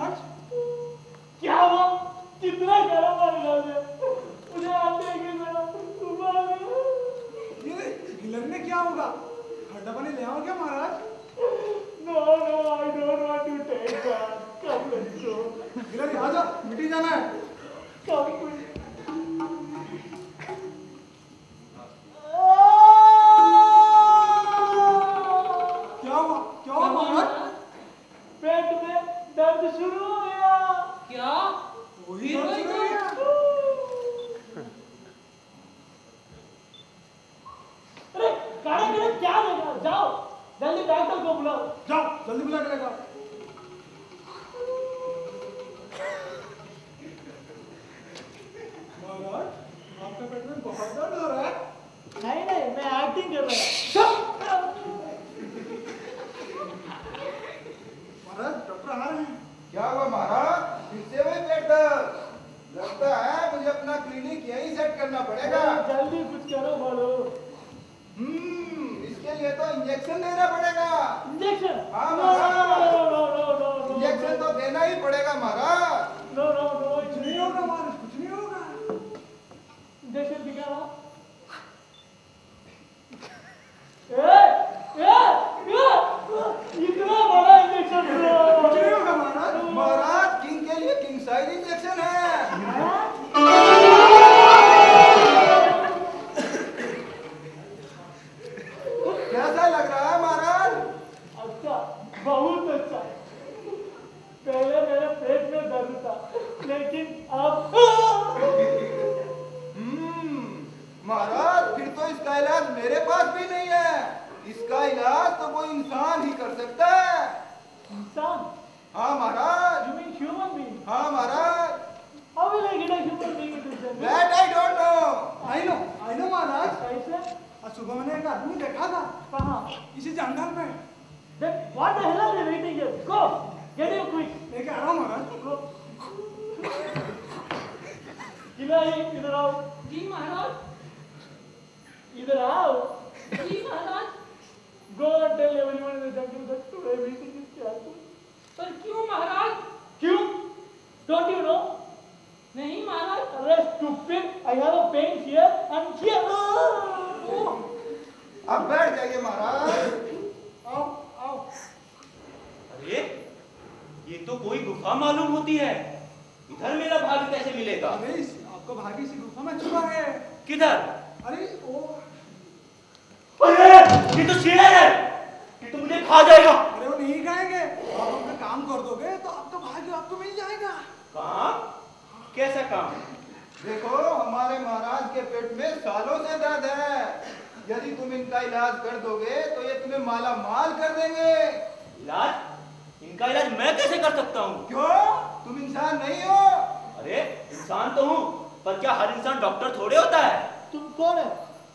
महाराज? क्या हुआ? कितना गर्म है इधर से। मुझे आते ही मेरा ये गिलरने क्या होगा? ठंडा पानी ले आओ क्या महाराज? No, I don't want to take that. Come, let's go. गिलर आ जा, मीटिंग जाना है। Come, quick. क्या हुआ महाराज? पेट में दर्द शुरू हो गया। क्या? वही दर्द शुरू हो गया। अरे गाड़ी के लिए क्या देगा? जाओ जल्दी डॉक्टर को बुलाओ। जाओ जल्दी बुला के लेकर। महाराज आपके पेट में बहुत दर्द हो रहा है। नहीं मैं एक्टिंग कर रहा हूँ। महाराज डॉक्टर आ रहे हैं। क्या हुआ महाराज? फिर से वही पेट दर्द? लगता है मुझे अपना क्लिनिक यहीं सेट करना पड़ेगा। जल्दी कुछ करो बोलो। इसके लिए तो इंजेक्शन देना पड़ेगा। इंजेक्शन? हाँ नो महाराज, इंजेक्शन तो देना ही पड़ेगा महाराज। नो कुछ नहीं होगा महाराज, कुछ नहीं होगा। इंजेक्शन दिखाओ। इतना बड़ा इंजेक्शन कुछ नहीं होगा महाराज। महाराज किंग के लिए किंग साइज इंजेक्शन है। कैसा लग रहा है महाराज? अच्छा, बहुत अच्छा। पहले मेरे पेट में दर्द था, लेकिन अब महाराज फिर तो इसका इलाज मेरे पास भी नहीं है। इसका इलाज तो कोई इंसान ही कर सकता है। इंसान? हाँ महाराज। You mean human being? हाँ महाराज। How will I get a human being into this? That I don't know. I know महाराज। कैसे? आज सुबह मैंने एक आदमी देखा था। कहाँ? इसी जंगल में। Then what the hell are you waiting here? Go, get him quick. लेके आ रहा हूँ महाराज। Go. इधर आओ। जी महाराज। इधर आओ। जी महाराज। Go and tell everyone in the jungle that today meeting is cancelled. पर क्यों महाराज? क्यों? Don't you know? नहीं महाराज। Arre stupid! I have a pain here and here. अब बैठ जाइए महाराज। आओ। अरे ये तो कोई गुफा मालूम होती है। इधर मेरा भाग्य कैसे मिलेगा? अरे आपको भाग्य इसी गुफा में छुपा है। किधर? अरे ओ अरे ये तो शेर है। ये तो मुझे खा जाएगा। अरे वो नहीं खाएंगे। आप अपना काम कर दोगे तो आपका भाग्य आपको मिल जाएगा। काम? कैसा काम? देखो हमारे महाराज के पेट में सालों से दर्द है। यदि तुम इनका इलाज कर दोगे तो ये तुम्हें माला माल कर देंगे। इलाज? इनका इलाज मैं कैसे कर सकता हूँ? क्यों? तुम इंसान नहीं हो? अरे इंसान तो हूँ, पर क्या हर इंसान डॉक्टर थोड़े होता है? तुम कौन है?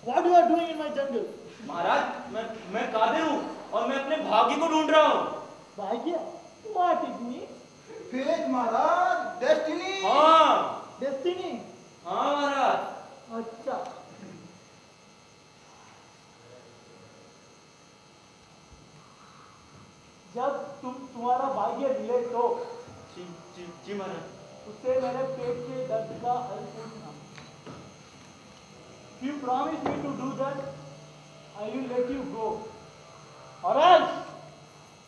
What you are doing in my jungle? महाराज मैं कादिर हूँ और मैं अपने भाग्य को ढूंढ रहा हूँ। भाग्य? What it means? फेट महाराज, डेस्टिनी। हाँ। Destiny? हाँ महाराज। अच्छा। जब तुम्हारा भाग्य मिले तो जी महाराज। उससे मेरे पेट के दर्द का हल पूछना। If you promise me to do that, I will let you go. Or else,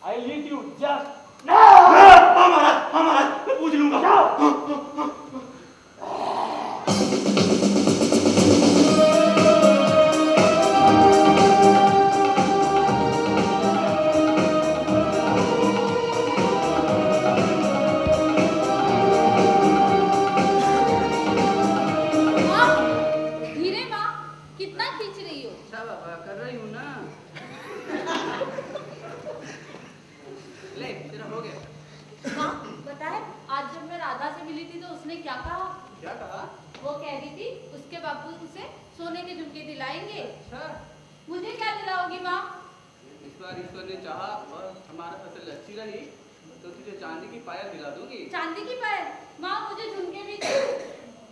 I will lead you just now. हाँ महाराज, मैं पूछ लूंगा। जाओ। ईश्वर ने चाहा और हमारा फसल अच्छी रही तो तुझे चांदी की पायल दिला दूंगी। चांदी की पायल? माँ मुझे झुमके भी दे।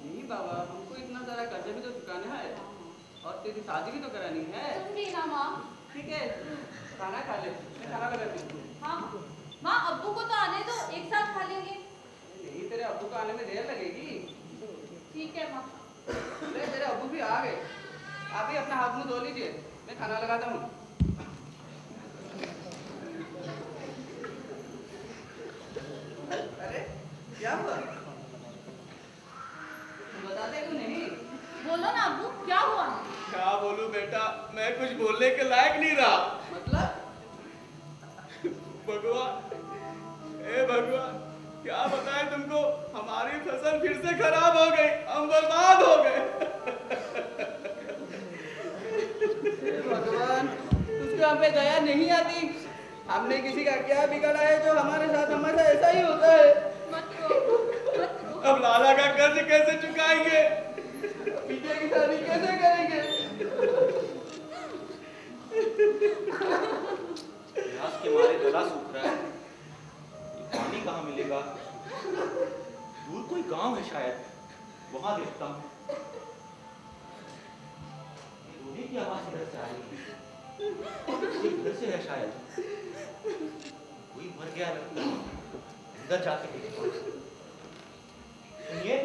नहीं बाबा, हमको इतना सारा कर्जा भी तो चुकाना है और तेरी शादी भी तो करानी है। तुम भी ना माँ। ठीक है, खाना खा ले, मैं खाना बनाती हूँ। हाँ माँ, अब्बू को तो आने दो, एक साथ खा लेंगे। आने में देर लगेगी। ठीक है माँ। अरे मेरे अब्बू भी आ गए। आप भी अपना हाथ मुंह धो लीजिए, मैं खाना लगाता हूँ। अरे क्या हुआ? बताते क्यों नहीं? बोलो ना अब्बू, क्या हुआ? क्या बोलूं बेटा, मैं कुछ बोलने के लायक नहीं रहा। मतलब? भगवान, ए भगवान, क्या बताएं तुमको, हमारी फसल फिर से खराब हो गई, हम बर्बाद हो गए। भगवान, उसको हम पे दया नहीं आती। हमने किसी का क्या बिगाड़ा है जो हमारे साथ हमेशा ऐसा ही होता है। मत रो, मत रो। अब लाला का कर्ज कैसे चुकाएंगे? पीछे की शादी कैसे करेंगे? प्यास के मारे गला सूख रहा है। ये पानी कहाँ मिलेगा? दूर कोई गांव है शायद, वहां देखता हूँ। रोने की आवाज इधर से आ रही है, इधर से है शायद। कोई मर गया लगता है, अंदर जाके देखता हूँ। सुनिए,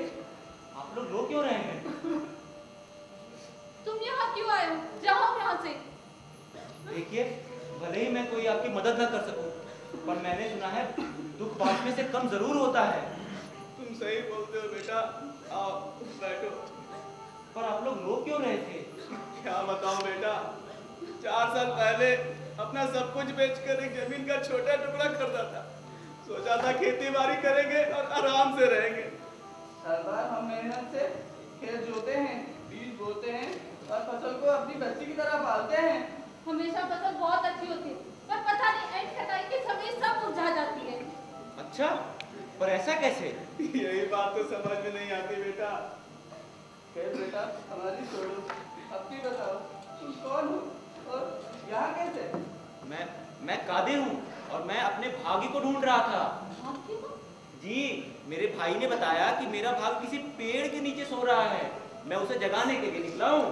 आप लोग रो क्यों रहे हैं? तुम यहाँ क्यों आए हो? जाओ यहाँ से। देखिए, भले ही मैं कोई आपकी मदद न कर सकूं, पर मैंने सुना है दुख बांटने से कम जरूर होता है। तुम सही बोलते हो बेटा, आओ बैठो। पर आप लोग रो क्यों रहे थे? क्या बताऊं बेटा, 4 साल पहले अपना सब कुछ बेचकर एक जमीन का छोटा टुकड़ा खरीदा था। सोचा था खेती बाड़ी करेंगे और आराम से रहेंगे। हर बार हम मेहनत से खेत जोते हैं, बीज बोते हैं और फसल को अपनी बच्ची की तरह पालते हैं। हमेशा फसल बहुत अच्छी होती है, पर पता नहीं ऐड कटाई के समय सब मुरझा जाती है। अच्छा, पर ऐसा कैसे? यही बात तो समझ में नहीं आती बेटा। खैर बेटा, हमारी छोड़ो, अब की बताओ, तुम कौन हो और यहाँ कैसे? मैं कादिर हूँ और मैं अपने भागी को ढूंढ रहा था। भाग्य को? जी, मेरे भाई ने बताया कि मेरा भाग किसी पेड़ के नीचे सो रहा है। मैं उसे जगाने के लिए निकला हूँ।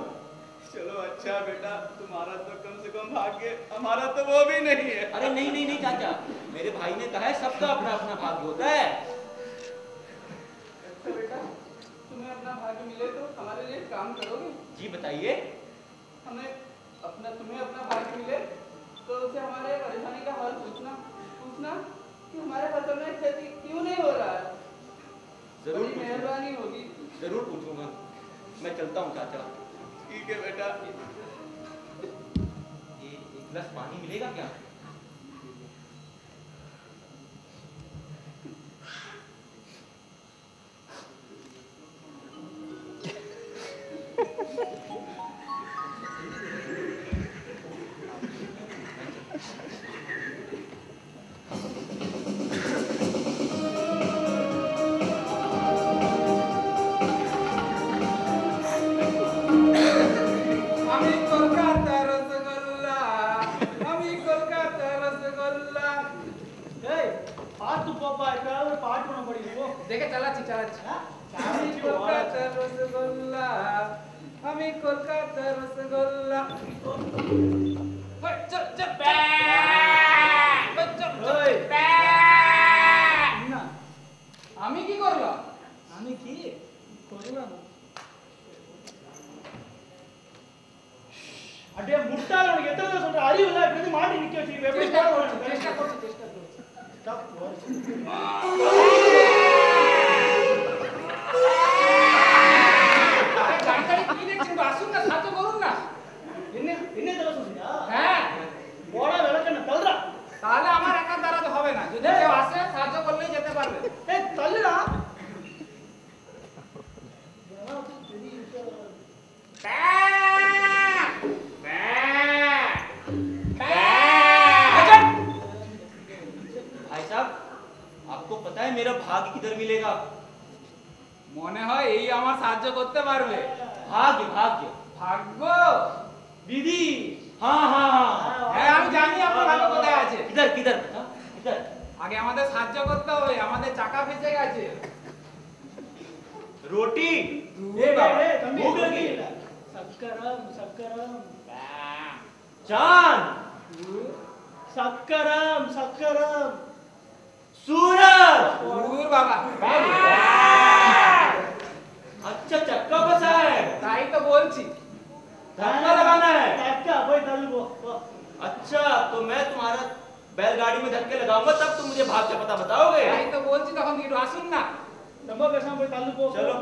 चलो अच्छा बेटा, तुम्हारा तो कम से कम भाग्य, हमारा तो वो भी नहीं है। अरे नहीं नहीं नहीं चाचा, मेरे भाई ने कहा है सबका अपना अपना भाग्य होता है। अच्छा बेटा, तुम्हें अपना भाग्य मिले तो हमारे लिए काम करोगे? जी बताइए। तुम्हें अपना भाग्य मिले तो उसे हमारे परेशानी का हल पूछना कि हमारे फसल में खेती क्यों नहीं हो रहा है। जरूर बड़ी मेहरबानी होगी। जरूर पूछूंगा। मैं चलता हूँ चाचा। ठीक है बेटा। ये एक गिलास पानी मिलेगा क्या? देखे चला कोलकाता रसगुल्ला, हमें कोलकाता रसगुल्ला। আমি কি করলাম? আমি কি করলাম? அடே முட்டாள், உனக்கு எத்தனை தடவை சொல்ற? அறிவு இல்ல, இப்படி மாட்டி நிக்க வச்சிருக்க. எப்படி போற உனக்கு? চেষ্টা করছি। Stop. গাড়ি কি দেখছেন? আসুন না, সাহায্য করুন না। என்ன தடவை சொல்றியா? হ্যাঁ, বড় விளக்கண்ண தள்ளுடா. তাহলে আমার একা দ্বারা তো হবে না। যদি কেউ আসে সাহায্য করলেই যেতে পারবে। ஏய் தள்ளுடா. भाई साहब, आपको पता है मेरा भाग्य किधर मिलेगा? মনে হয় এই আমার সাহায্য করতে পারবে। भाग्य भाग्य ভাগ্য? दीदी। हाँ हाँ हाँ। হ্যাঁ, আমি জানি আপনার ভাগ্য কোথায় আছে। किधर किधर बता, किधर? আগে আমাদের সাহায্য করতে হবে, আমাদের চাকা ফেসে গেছে। रोटी। ஏய் বাবা, ஏய் தம்பி, भूख लगी। சக்கரம் சக்கரம் चांद। சக்கரம் சக்கரம் सूरज। দূর বাবা। धक्का लगाना है। धक्का भाई तालू को। अच्छा, तो मैं तुम्हारा बैलगाड़ी में धक्के लगाऊंगा तब तुम मुझे भाग का पता बताओगे। भाई तो बोल ची तখন वीडियो आसुन ना। नंबर कैसा भाई तालू को। चलो।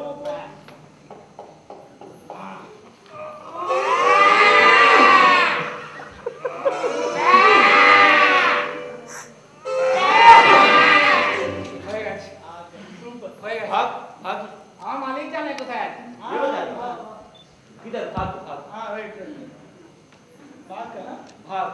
भाग भाग। हाँ मालिक जाने को था। ये बता किधर भाग भाग। हाँ राइट राइट। बात करना। भाग।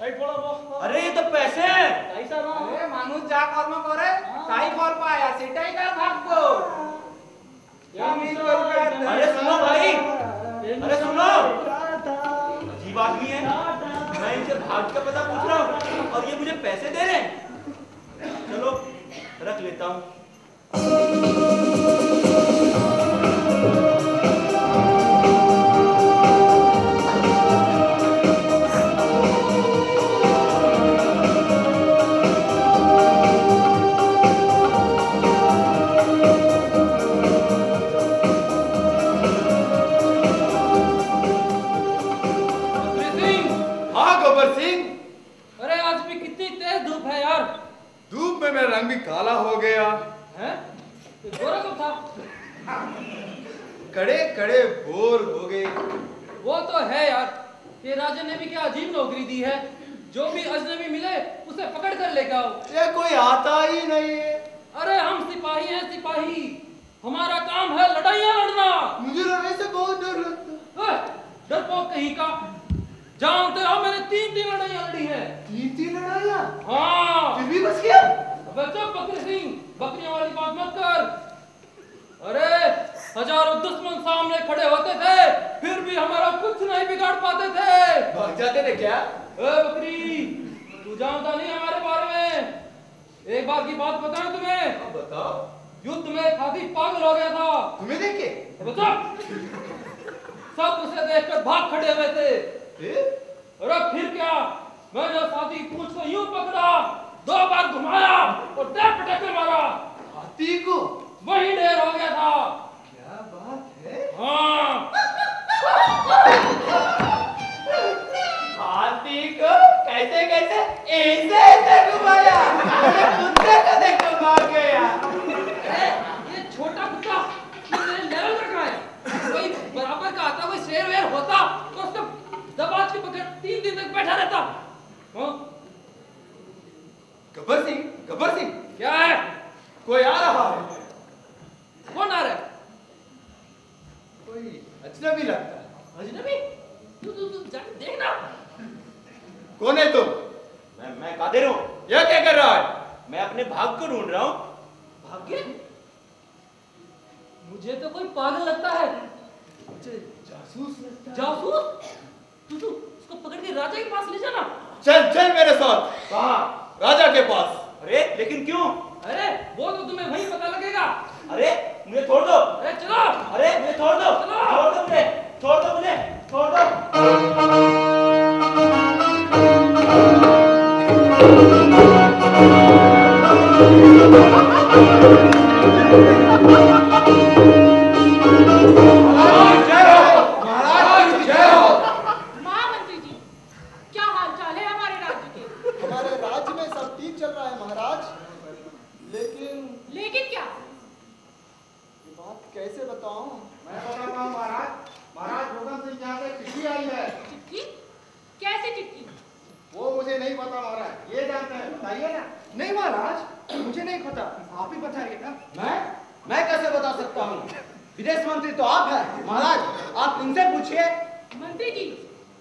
राइट बोला बॉस। अरे ये तो पैसे हैं। ऐसा ना। अरे मानुष जा कर्म करे ताई फल पाया सेटाई का भाग्य। क्या मिल कर अरे सुनो भाई, अरे सुनो, अजीब आदमी है। मैं इनसे भाग का पता पूछ रहा हूँ और ये मुझे पैसे दे रहे हैं। चलो रख लेता हूँ। अरे आज भी कितनी तेज धूप है यार। धूप में मेरा रंग भी काला हो गया। हैं? ये गोरा कब था? कड़े कड़े बोर हो गए। वो तो है यार। ये राजा ने भी क्या अजीब नौकरी दी है। जो भी अजनबी मिले उसे पकड़ कर लेके आओ। ये कोई आता ही नहीं है। अरे हम सिपाही हैं सिपाही। हमारा काम है लड़ाइयाँ लड़ना। मुझे लड़ाई से बहुत डर लगता है। डरपोक कहीं का। जानते हो मैंने 3 लड़ाइयाँ लड़ी है। 3 लड़ाइयाँ? हाँ। फिर भी बच गया? बच्चा बकरी सिंह, बकरियों वाली बात मत कर। अरे हजारों दुश्मन सामने खड़े होते थे फिर भी हमारा कुछ नहीं बिगाड़ पाते थे। भाग जाते थे क्या? ए बकरी, तू जानता नहीं हमारे बारे में। एक बार की बात बताऊं तुम्हें। बताओ। युद्ध में एक हाथी पागल हो गया था। तुम्हें देख के? बता। सब उसे देखकर भाग खड़े हुए थे। अरे फिर क्या, मैंने उस हाथी की पूंछ को यूं पकड़ा, 2 बार घुमाया और टेप पटक के मारा। हाथी को? वही ढेर हो गया था। क्या बात है? हाँ। हाथी को कैसे कैसे ऐसे ऐसे घुमाया। अरे कुत्ते को देखो भाग गया। अरे ये छोटा कुत्ता मेरे लेवल तक का है। कोई बराबर का आता, कोई शेर वेर होता तो उसको दबाज के पकड़ 3 दिन तक बैठा रहता। हाँ? गब्बर सिंह क्या है? कोई आ रहा है। कौन आ रहा है? कोई अजनबी लगता है। अजनबी? तू जाके देखना। कौन है तुम? मैं कादिर हूँ। यह क्या कर रहा है? मैं अपने भाग को ढूंढ रहा हूँ। भाग्य? मुझे तो कोई पागल लगता है। मुझे जासूस लगता है। जासूस? तू उसको पकड़ के राजा के पास ले जाना। चल चल मेरे साथ। कहाँ? राजा के पास। अरे लेकिन क्यों? अरे वो तो तुम्हें वहीं पता लगेगा। अरे मुझे छोड़ दो। अरे चलो। अरे मुझे छोड़ दो। चलो। छोड़ दो मुझे, छोड़ दो मुझे, छोड़ दो। महाराज की जय हो। महामंत्री जी, क्या हालचाल है हमारे राज्य के? हमारे राज्य में सब ठीक चल रहा है महाराज। लेकिन क्या? ये बात कैसे बताऊं? मैं बताता हूँ महाराज। महाराज भूकंप सिंह यहाँ पे चिट्ठी आई है। चिट्ठी? कैसी चिट्ठी? वो मुझे नहीं पता महाराज, ये जानते हैं, बताइए ना। नहीं महाराज, मुझे नहीं पता। आप ही बताइए ना। मैं कैसे बता सकता हूँ? विदेश मंत्री तो आप हैं महाराज, आप इनसे पूछिए। मंत्री जी,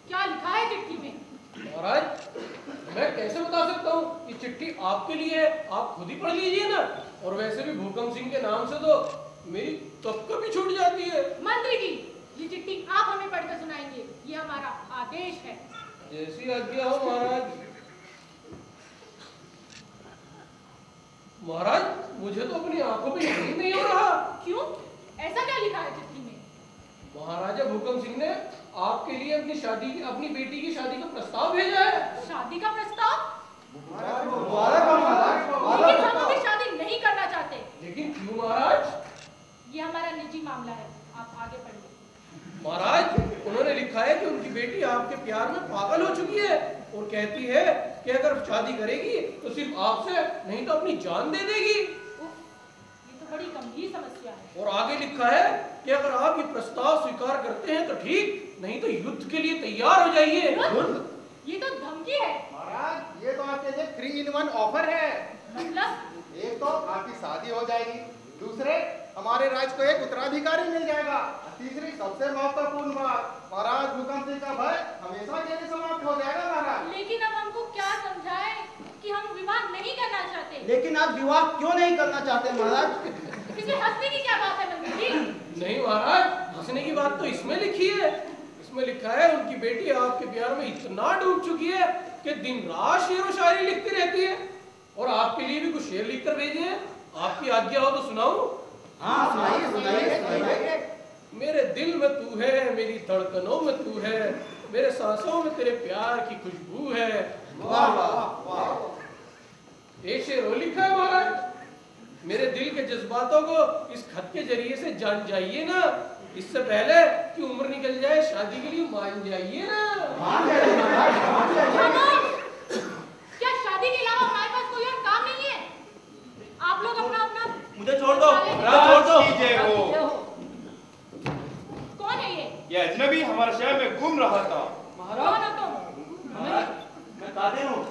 क्या लिखा है चिट्ठी में? महाराज मैं कैसे बता सकता हूँ कि चिट्ठी आपके लिए है, आप खुद ही पढ़ लीजिए ना। और वैसे भी भूकंप सिंह के नाम से तो मेरी तब कभी छूट जाती है। मंत्री जी, ये चिट्ठी आप हमें पढ़कर सुनाएंगे, ये हमारा आदेश है। जैसी आज्ञा हो महाराज। महाराज मुझे तो अपनी आंखों पे यकीन नहीं हो रहा। क्यों? ऐसा क्या लिखा है चिट्ठी में? महाराजा भूकंप सिंह ने आपके लिए अपनी बेटी की शादी का प्रस्ताव भेजा है। शादी का प्रस्ताव? लेकिन हम अभी शादी नहीं करना चाहते। लेकिन क्यों महाराज? ये हमारा निजी मामला है, आप आगे बढ़िए। महाराज उन्होंने लिखा है कि उनकी बेटी आपके प्यार में पागल हो चुकी है और कहती है कि अगर शादी करेगी तो सिर्फ आपसे, नहीं तो अपनी जान दे देगी। ये तो बड़ी गंभीर समस्या है। और आगे लिखा है कि अगर आप ये प्रस्ताव स्वीकार करते हैं तो ठीक, नहीं तो युद्ध के लिए तैयार हो जाइए। ये तो धमकी है। महाराज ये तो आपके लिए 3 in 1 ऑफर है। मतलब एक तो आपकी शादी हो जाएगी, दूसरे हमारे राज्य को एक उत्तराधिकारी मिल जाएगा, तीसरी सबसे महत्वपूर्ण बात, महाराज भूकंप सिंह का भय हमेशा के लिए समाप्त हो जाएगा महाराज। लेकिन अब हमको क्या समझाएं कि हम विवाह नहीं करना चाहते। लेकिन आप विवाह क्यों नहीं करना चाहते महाराज? इसमें हंसने की क्या बात है मंत्री जी? नहीं महाराज, हंसने की बात तो इसमें लिखी है। इसमें लिखा है उनकी बेटी आपके प्यार में इतना डूब चुकी है कि दिन रात शेर व शायरी लिखती रहती है। और आपके लिए भी कुछ शेर लिखकर भेजे हैं, आपकी आज्ञा हो तो सुनाऊं? हाँ सुनाइए सुनाइए। मेरे दिल में तू है, मेरी धड़कनों में तू है, मेरे सांसों में तेरे प्यार की खुशबू है। वाह वाह वाह। एक शेर और लिखा है महाराज, मेरे दिल के जज्बातों को इस खत के जरिए से जान जाइए ना, इससे पहले कि उम्र निकल जाए शादी के लिए मान जाइए ना। क्या शादी के अलावा हमारे पास कोई और काम नहीं है? आप लोग अपना अपना मुझे छोड़ दो, छोड़ दो। कौन है ये अजनबी हमारे शहर में घूम रहा था। कौन हो तुम? मैं कादिर हूँ।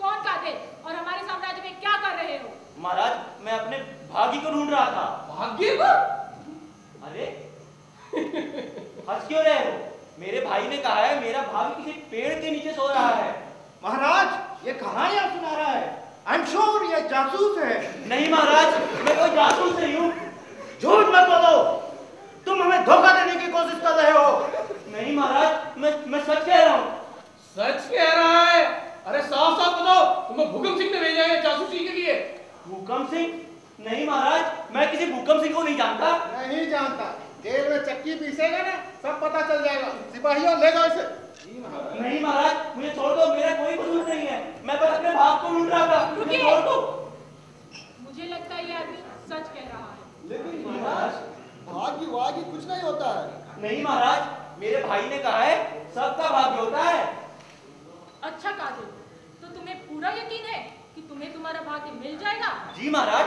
कौन कादिर? और हमारे साम्राज्य में क्या कर रहे हो? महाराज मैं अपने भागी को ढूंढ रहा था। भाग्य को? अरे हंस क्यों रहे हो? मेरे भाई ने कहा है मेरा भागी किसी पेड़ के नीचे सो रहा है। महाराज ये कहानियां सुना रहा है। आई एम श्योर ये जासूस है। नहीं महाराज, मैं कोई जासूस नहीं हूँ। झूठ मत बोलो, तुम हमें धोखा देने की कोशिश कर रहे हो। नहीं महाराज, मैं सच कह रहा हूँ। सच कह रहा है? अरे साफ साफ बताओ, तुम्हें भूकंप सिंह ने भेजा है जासूसी के लिए? भूकंप सिंह? नहीं महाराज, मैं किसी भूकंप सिंह को नहीं जानता। नहीं जानता? जेल में चक्की पीसेगा ना, सब पता चल जाएगा। सिपाहियों ले जाओ इसे। नहीं महाराज, मुझे छोड़ दो, मेरा कोई कसूर नहीं है। मैं बस अपने भाग को ढूंढ रहा था, मुझे छोड़ दो। मुझे लगता है ये आदमी सच कह रहा है। लेकिन महाराज भाग्य वाग्य कुछ नहीं होता है। नहीं महाराज, मेरे भाई ने कहा है सबका भाग्य होता है। अच्छा कादिर, तो तुम्हें पूरा यकीन है कि तुम्हें तुम्हारा भाग्य मिल जाएगा? जी महाराज।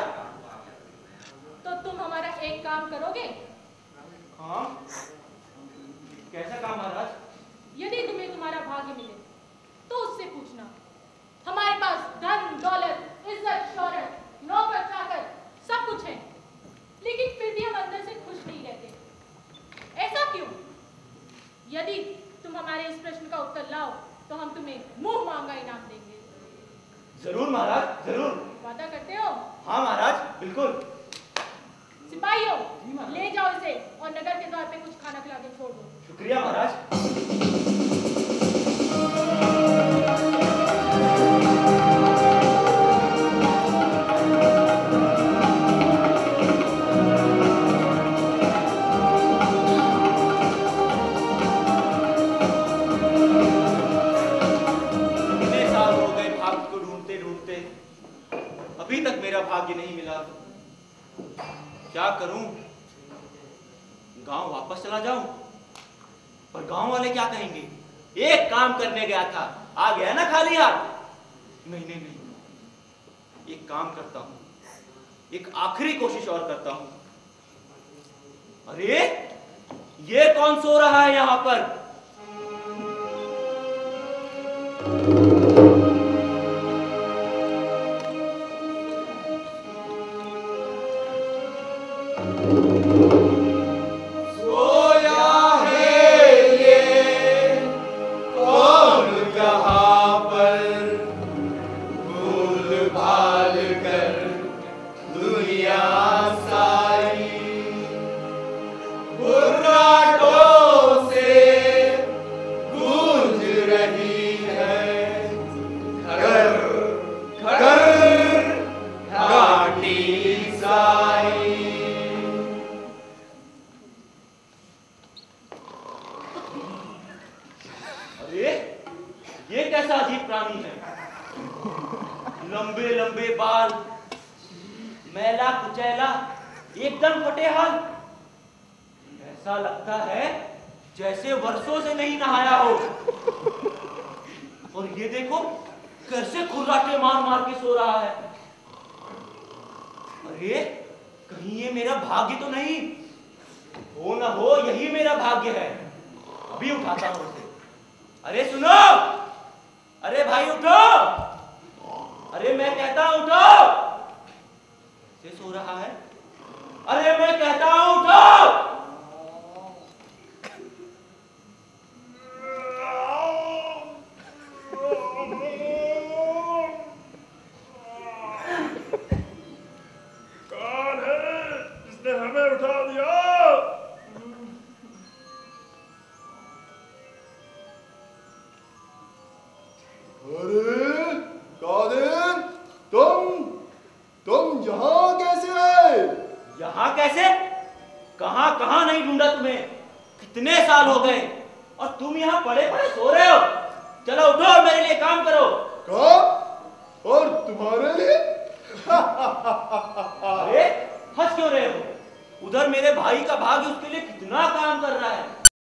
तो तुम हमारा एक काम करोगे? हाँ, कैसा काम महाराज? यदि तुम्हें तुम्हारा भाग्य मिले तो उससे पूछना, हमारे पास धन दौलत इज्जत शौहरत नौकर चाकर सब कुछ है, लेकिन फिर भी हम अंदर से खुश नहीं रहते। ऐसा क्यों? यदि तुम हमारे इस प्रश्न का उत्तर लाओ तो हम तुम्हें मुंह मांगा इनाम देंगे। जरूर महाराज, जरूर। वादा करते हो? हाँ महाराज, बिल्कुल। सिपाहियों, ले जाओ इसे और नगर के द्वार पे कुछ खाना खिला के छोड़ दो। शुक्रिया महाराज। इतने साल हो गए भाग्य को ढूंढते ढूंढते, अभी तक मेरा भाग्य नहीं मिला। क्या करूं? गांव वापस चला जाऊं? पर गांव वाले क्या कहेंगे? एक काम करने गया था, आ गया ना खाली हाथ। नहीं नहीं नहीं, एक काम करता हूं, एक आखिरी कोशिश और करता हूं। अरे ये कौन सो रहा है यहां पर? ये कैसा अजीब प्राणी है? लंबे लंबे बाल, मैला कुचैला, एकदम फटे हाल। ऐसा लगता है जैसे वर्षों से नहीं नहाया हो। और ये देखो कैसे खुर्राटे मार मार के सो रहा है। अरे कहीं ये मेरा भाग्य तो नहीं हो, ना हो यही मेरा भाग्य है। अभी उठाता हूं उसे। अरे सुनो, अरे भाई उठो, अरे मैं कहता हूं उठो। कैसे सो रहा है? अरे मैं कहता हूं उठो। कौन है जिसने हमें उठा दिया? अरे कादिर, तुम यहाँ कैसे आए? यहाँ कैसे? कहां कहां नहीं ढूंढा तुम्हें, कितने साल हो गए और तुम यहाँ पड़े पड़े सो रहे हो। चलो उठो और मेरे लिए काम करो। काम? और तुम्हारे लिए? अरे हंस क्यों रहे हो? उधर मेरे भाई का भाग्य उसके लिए कितना काम कर रहा है।